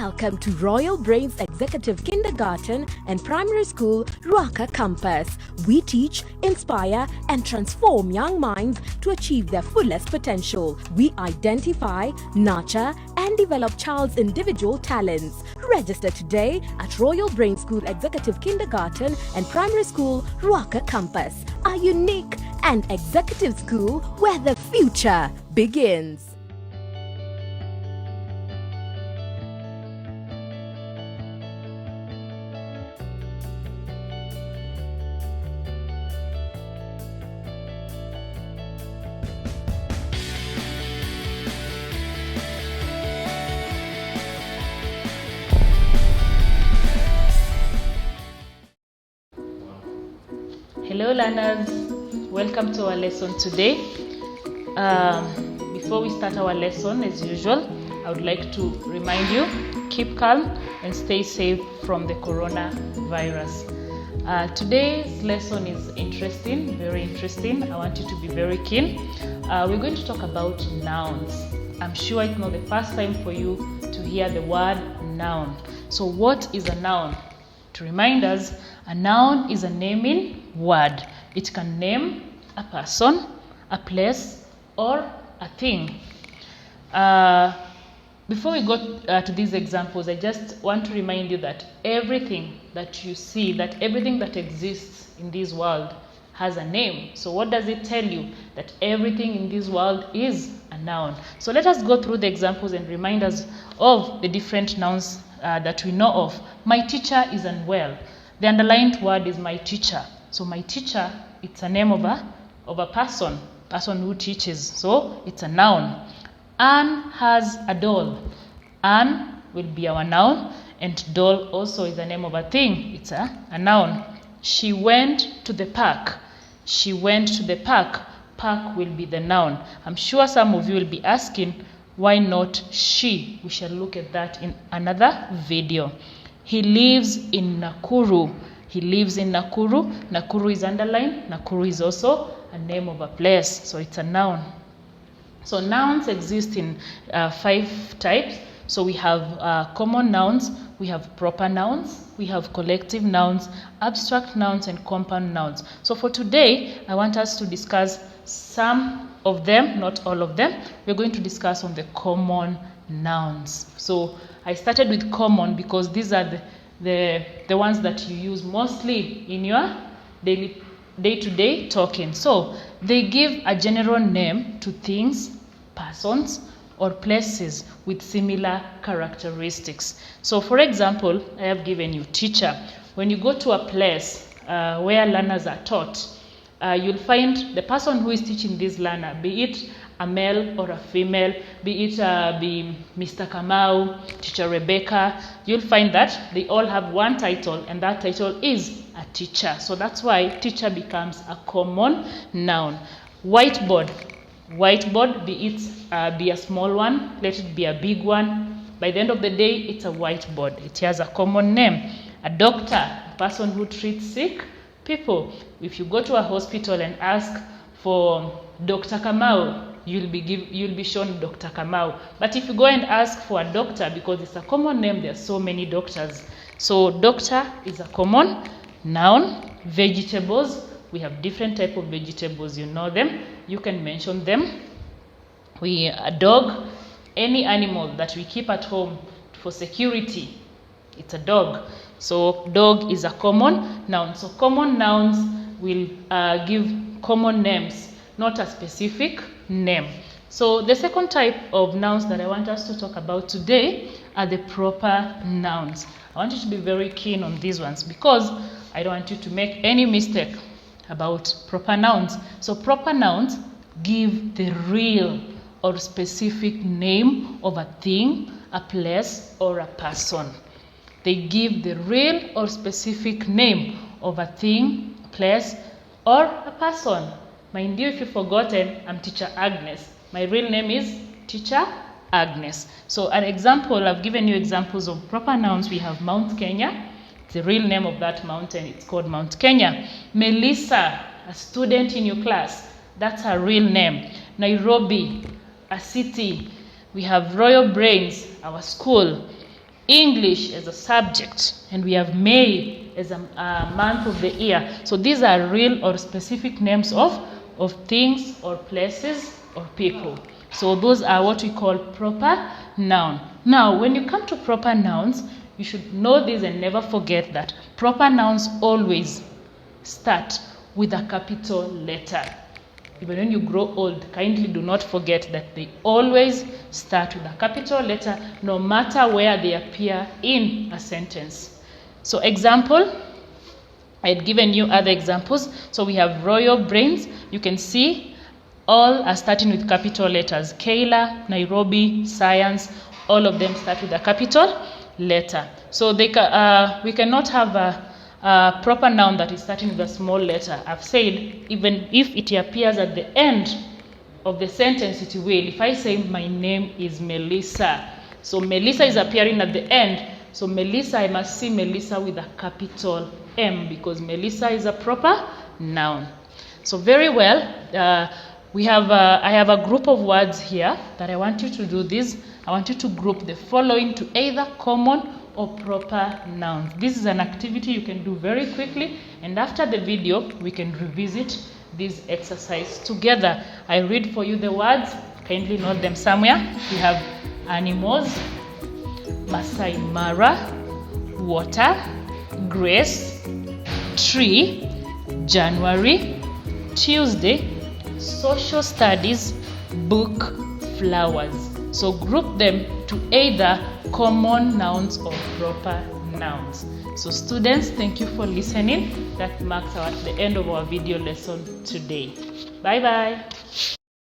Welcome to Royal Brains Executive Kindergarten and Primary School, Ruaka Campus. We teach, inspire, and transform young minds to achieve their fullest potential. We identify, nurture, and develop child's individual talents. Register today at Royal Brain School Executive Kindergarten and Primary School, Ruaka Campus, a unique and executive school where the future begins. Hello learners, welcome to our lesson today. Before we start our lesson, as usual, I would like to remind you, keep calm and stay safe from the coronavirus. Today's lesson is interesting, very interesting. I want you to be very keen. We're going to talk about nouns. I'm sure it's not the first time for you to hear the word noun. So what is a noun? To remind us, a noun is a naming word. It can name a person, a place, or a thing. Before we go to these examples, I just want to remind you that everything that you see, that everything that exists in this world has a name. So what does it tell you? That everything in this world is a noun. So let us go through the examples and remind us of the different nouns that we know of. My teacher is unwell. The underlined word is my teacher. So my teacher, it's a name of a person who teaches. So it's a noun. Anne has a doll. Anne will be our noun, and doll also is the name of a thing. It's a noun. She went to the park. She went to the park. Park will be the noun. I'm sure some of you will be asking, why not she? We shall look at that in another video. He lives in Nakuru. He lives in Nakuru. Nakuru is underlined. Nakuru is also a name of a place. So it's a noun. So nouns exist in 5 types. So we have common nouns, we have proper nouns, we have collective nouns, abstract nouns, and compound nouns. So for today, I want us to discuss some of them, not all of them. We're going to discuss on the common nouns. So I started with common because these are the ones that you use mostly in your day-to-day talking. So they give a general name to things, persons, or places with similar characteristics. So for example, I have given you teacher. When you go to a place where learners are taught, you'll find the person who is teaching this learner, be it a male or a female, be it be Mr. Kamau, teacher Rebecca, you'll find that they all have one title, and that title is a teacher. So that's why teacher becomes a common noun. Whiteboard. Whiteboard, be it be a small one, let it be a big one. By the end of the day, it's a whiteboard. It has a common name. A doctor, a person who treats sick people. If you go to a hospital and ask for Dr. Kamau, you'll be shown Dr. Kamau. But if you go and ask for a doctor, because it's a common name, there are so many doctors. So doctor is a common noun. Vegetables, we have different type of vegetables, you know them. You can mention them. A dog, any animal that we keep at home for security, it's a dog. So dog is a common noun. So common nouns will give common names, not a specific name. So the second type of nouns that I want us to talk about today are the proper nouns. I want you to be very keen on these ones because I don't want you to make any mistake about proper nouns. So proper nouns give the real or specific name of a thing, a place, or a person. They give the real or specific name of a thing, a place, or a person. Mind you, if you've forgotten, I'm Teacher Agnes. My real name is Teacher Agnes. So an example, I've given you examples of proper nouns. We have Mount Kenya. The real name of that mountain, it's called Mount Kenya. Melissa, a student in your class, that's her real name. Nairobi, a city. We have Royal Brains, our school. English as a subject, and we have May as a month of the year. So these are real or specific names of things or places or people. So those are what we call proper noun. Now, when you come to proper nouns, you should know this and never forget that proper nouns always start with a capital letter. Even when you grow old, kindly do not forget that they always start with a capital letter, no matter where they appear in a sentence. So example, I had given you other examples. So we have royal brains. You can see all are starting with capital letters. Kayla, Nairobi, science, all of them start with a capital letter. So we cannot have a proper noun that is starting with a small letter. I've said even if it appears at the end of the sentence, it will. If I say my name is Melissa, so Melissa is appearing at the end. So Melissa, I must see Melissa with a capital M because Melissa is a proper noun. So very well, I have a group of words here that I want you to do this. I want you to group the following to either common or proper nouns. This is an activity you can do very quickly, and after the video, we can revisit this exercise together. I read for you the words. Kindly note them somewhere. We have animals, Masai Mara, water, grace, tree, January, Tuesday, social studies, book, flowers. So group them to either common nouns or proper nouns. So students, thank you for listening. That marks the end of our video lesson today. Bye bye.